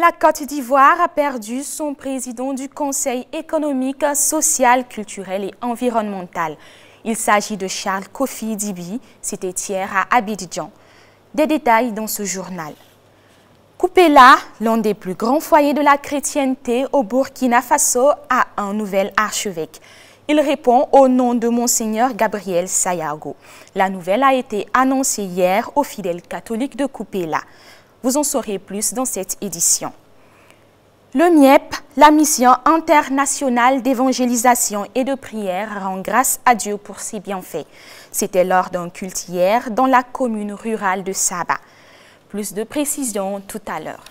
La Côte d'Ivoire a perdu son président du Conseil économique, social, culturel et environnemental. Il s'agit de Charles Kofi Dibi, c'était hier à Abidjan. Des détails dans ce journal. Kupela, l'un des plus grands foyers de la chrétienté au Burkina Faso, a un nouvel archevêque. Il répond au nom de Monseigneur Gabriel Sayago. La nouvelle a été annoncée hier aux fidèles catholiques de Kupela. Vous en saurez plus dans cette édition. Le MIEP, la mission internationale d'évangélisation et de prière, rend grâce à Dieu pour ses bienfaits. C'était lors d'un culte hier dans la commune rurale de Saba. Plus de précisions tout à l'heure.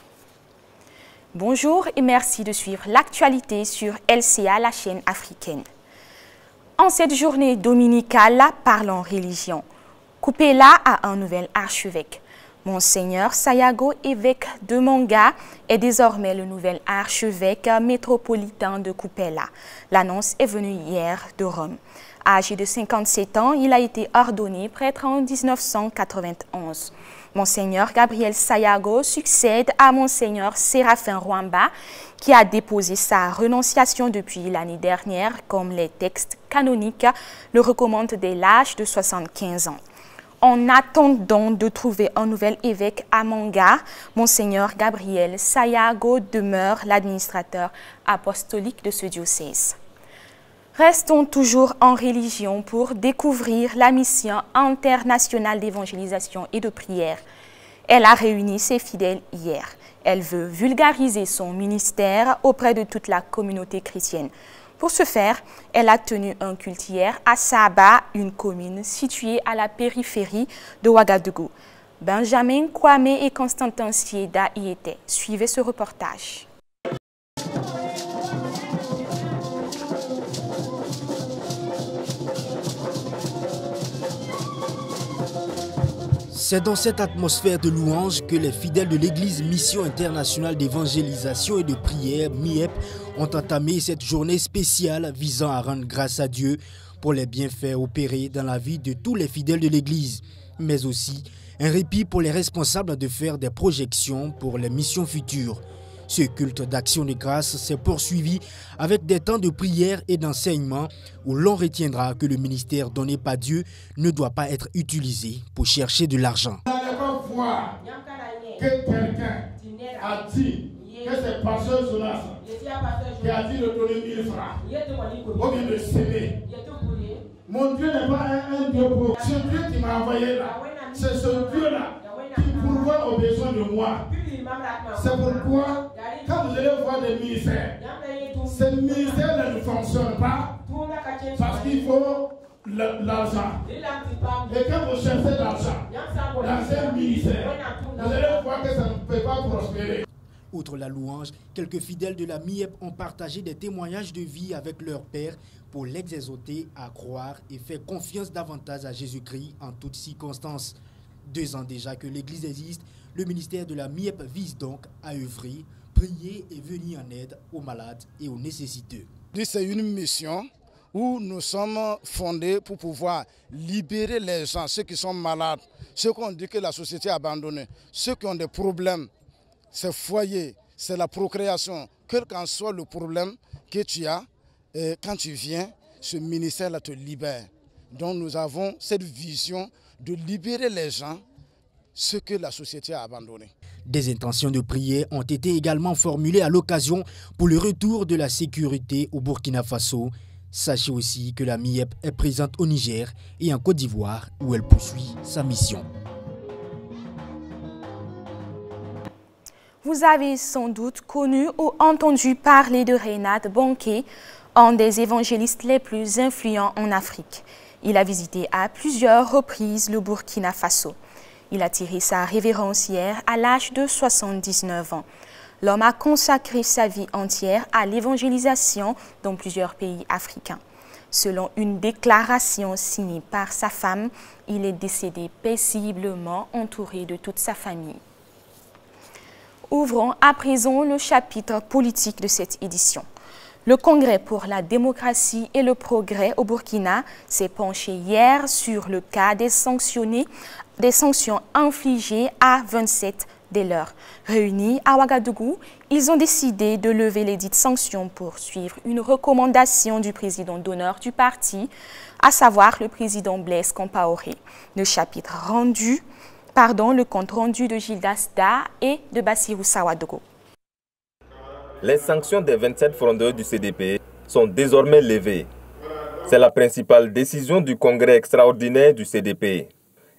Bonjour et merci de suivre l'actualité sur LCA, la chaîne africaine. En cette journée dominicale, parlons religion. Kupela a un nouvel archevêque. Monseigneur Sayago, évêque de Manga, est désormais le nouvel archevêque métropolitain de Kupela. L'annonce est venue hier de Rome. Âgé de 57 ans, il a été ordonné prêtre en 1991. Monseigneur Gabriel Sayago succède à Monseigneur Séraphin Rwamba, qui a déposé sa renonciation depuis l'année dernière, comme les textes canoniques le recommandent dès l'âge de 75 ans. En attendant de trouver un nouvel évêque à Manga, Monseigneur Gabriel Sayago demeure l'administrateur apostolique de ce diocèse. Restons toujours en religion pour découvrir la mission internationale d'évangélisation et de prière. Elle a réuni ses fidèles hier. Elle veut vulgariser son ministère auprès de toute la communauté chrétienne. Pour ce faire, elle a tenu un culte hier à Saba, une commune située à la périphérie de Ouagadougou. Benjamin Kwame et Constantin Sieda y étaient. Suivez ce reportage. C'est dans cette atmosphère de louange que les fidèles de l'Église Mission Internationale d'Évangélisation et de Prière, MIEP, ont entamé cette journée spéciale visant à rendre grâce à Dieu pour les bienfaits opérés dans la vie de tous les fidèles de l'Église, mais aussi un répit pour les responsables de faire des projections pour les missions futures. Ce culte d'action de grâce s'est poursuivi avec des temps de prière et d'enseignement où l'on retiendra que le ministère donné par Dieu ne doit pas être utilisé pour chercher de l'argent. Vous n'allez pas voir que quelqu'un a dit que c'est pasteur Jonas qui a dit de donner 1000 francs ou bien de s'aimer. Mon Dieu n'est pas un Dieu pauvre. Ce Dieu qui m'a envoyé là, c'est ce Dieu-là qui pourvoit aux besoins de moi. C'est pourquoi, quand vous allez voir des ministères, ces ministères ne fonctionnent pas parce qu'il faut l'argent. Et quand vous cherchez l'argent dans ces ministères, vous allez voir que ça ne peut pas prospérer. Outre la louange, quelques fidèles de la MIEP ont partagé des témoignages de vie avec leur Père pour l'exhorter à croire et faire confiance davantage à Jésus-Christ en toutes circonstances. 2 ans déjà que l'Église existe, le ministère de la MIEP vise donc à œuvrer, prier et venir en aide aux malades et aux nécessiteux. C'est une mission où nous sommes fondés pour pouvoir libérer les gens, ceux qui sont malades, ceux qu'on dit que la société a abandonné, ceux qui ont des problèmes. C'est foyer, c'est la procréation. Quel qu'en soit le problème que tu as, quand tu viens, ce ministère-là te libère. Donc nous avons cette vision de libérer les gens, ce que la société a abandonné. Des intentions de prière ont été également formulées à l'occasion pour le retour de la sécurité au Burkina Faso. Sachez aussi que la MIEP est présente au Niger et en Côte d'Ivoire où elle poursuit sa mission. Vous avez sans doute connu ou entendu parler de Reinhard Bonnke, un des évangélistes les plus influents en Afrique. Il a visité à plusieurs reprises le Burkina Faso. Il a tiré sa révérence hier à l'âge de 79 ans. L'homme a consacré sa vie entière à l'évangélisation dans plusieurs pays africains. Selon une déclaration signée par sa femme, il est décédé paisiblement entouré de toute sa famille. Ouvrons à présent le chapitre politique de cette édition. Le Congrès pour la démocratie et le progrès au Burkina s'est penché hier sur le cas des sanctions infligées à 27 Dès lors, réunis à Ouagadougou, ils ont décidé de lever les dites sanctions pour suivre une recommandation du président d'honneur du parti, à savoir le président Blaise Compaoré. Le compte rendu de Gildas Da et de Bassirou Sawadogo. Les sanctions des 27 frondeurs du CDP sont désormais levées. C'est la principale décision du congrès extraordinaire du CDP.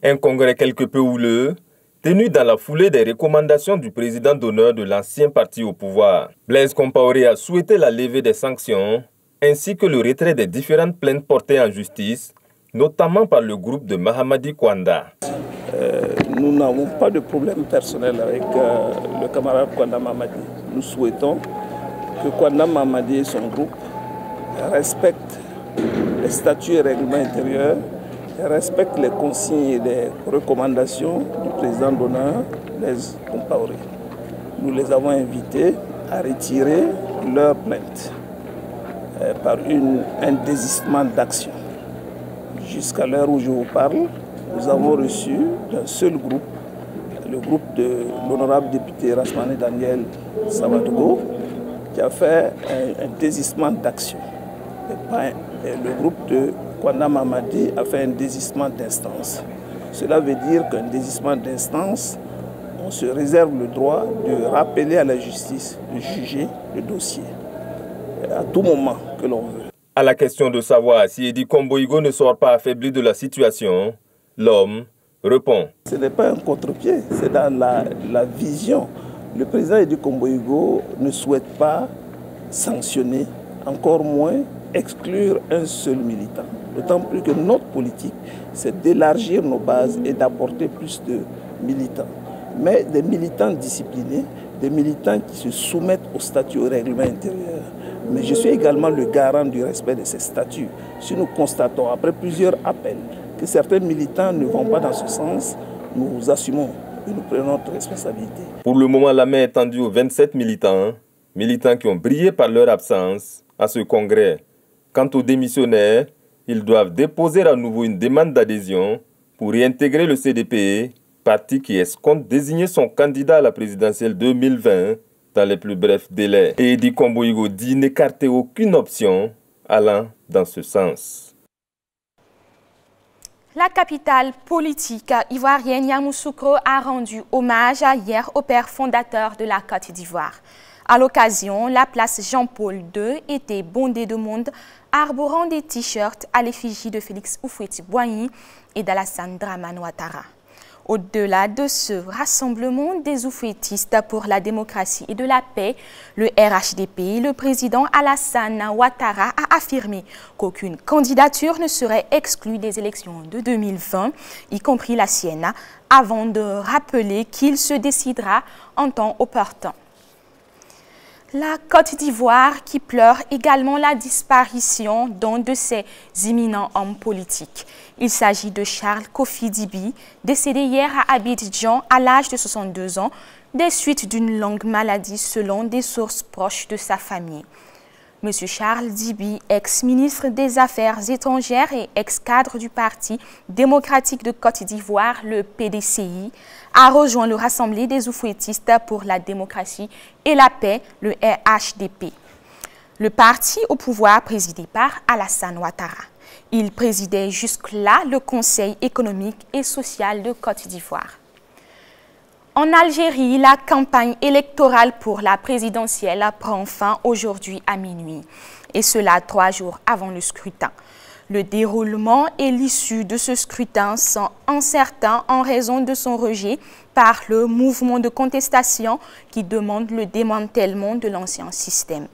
Un congrès quelque peu houleux, tenu dans la foulée des recommandations du président d'honneur de l'ancien parti au pouvoir. Blaise Compaoré a souhaité la levée des sanctions, ainsi que le retrait des différentes plaintes portées en justice, notamment par le groupe de Mahamadi Kwanda. Nous n'avons pas de problème personnel avec le camarade Kwanda Mamadi. Nous souhaitons que Kwanda Mamadi et son groupe respectent les statuts et règlements intérieurs, respectent les consignes et les recommandations du président d'honneur, Blaise Compaoré. Nous les avons invités à retirer leurs plaintes par un désistement d'action. Jusqu'à l'heure où je vous parle, nous avons reçu d'un seul groupe, le groupe de l'honorable député Rasmane Daniel Sawadogo, qui a fait un désistement d'action. Le groupe de Kwanda Mamadi a fait un désistement d'instance. Cela veut dire qu'un désistement d'instance, on se réserve le droit de rappeler à la justice de juger le dossier à tout moment que l'on veut. À la question de savoir si Edi Komboigo ne sort pas affaibli de la situation, l'homme répond. Ce n'est pas un contre-pied, c'est dans la vision. Le président Edi Komboigo ne souhaite pas sanctionner, encore moins exclure un seul militant. D'autant plus que notre politique, c'est d'élargir nos bases et d'apporter plus de militants. Mais des militants disciplinés, des militants qui se soumettent aux statuts et aux règlements intérieurs. Mais je suis également le garant du respect de ces statuts. Si nous constatons, après plusieurs appels, que certains militants ne vont pas dans ce sens, nous assumons et nous prenons notre responsabilité. Pour le moment, la main est tendue aux 27 militants qui ont brillé par leur absence à ce congrès. Quant aux démissionnaires, ils doivent déposer à nouveau une demande d'adhésion pour réintégrer le CDP, parti qui escompte désigner son candidat à la présidentielle 2020 dans les plus brefs délais. Et Edi Komboigo dit n'écarter aucune option allant dans ce sens. La capitale politique ivoirienne Yamoussoukro a rendu hommage hier au père fondateur de la Côte d'Ivoire. À l'occasion, la place Jean-Paul II était bondée de monde, arborant des t-shirts à l'effigie de Félix Houphouët-Boigny et d'Alassane Dramane Ouattara. Au-delà de ce rassemblement des oufouettistes pour la démocratie et de la paix, le RHDP, le président Alassane Ouattara a affirmé qu'aucune candidature ne serait exclue des élections de 2020, y compris la sienne, avant de rappeler qu'il se décidera en temps opportun. La Côte d'Ivoire qui pleure également la disparition d'un de ses éminents hommes politiques. Il s'agit de Charles Kofi Dibi, décédé hier à Abidjan à l'âge de 62 ans, des suites d'une longue maladie selon des sources proches de sa famille. M. Charles Dibi, ex-ministre des Affaires étrangères et ex-cadre du Parti démocratique de Côte d'Ivoire, le PDCI, a rejoint le Rassemblement des oufouettistes pour la démocratie et la paix, le RHDP. Le parti au pouvoir présidé par Alassane Ouattara. Il présidait jusque-là le Conseil économique et social de Côte d'Ivoire. En Algérie, la campagne électorale pour la présidentielle prend fin aujourd'hui à minuit, et cela 3 jours avant le scrutin. Le déroulement et l'issue de ce scrutin sont incertains en raison de son rejet par le mouvement de contestation qui demande le démantèlement de l'ancien système.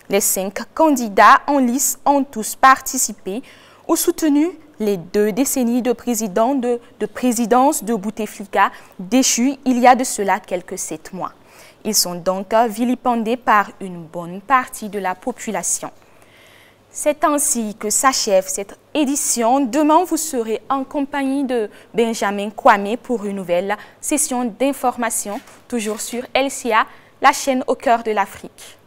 Les 5 candidats en lice ont tous participé ou soutenu les 2 décennies de présidence de Bouteflika déchue il y a de cela quelques 7 mois. Ils sont donc vilipendés par une bonne partie de la population. C'est ainsi que s'achève cette édition. Demain, vous serez en compagnie de Benjamin Kwame pour une nouvelle session d'information, toujours sur LCA, la chaîne au cœur de l'Afrique.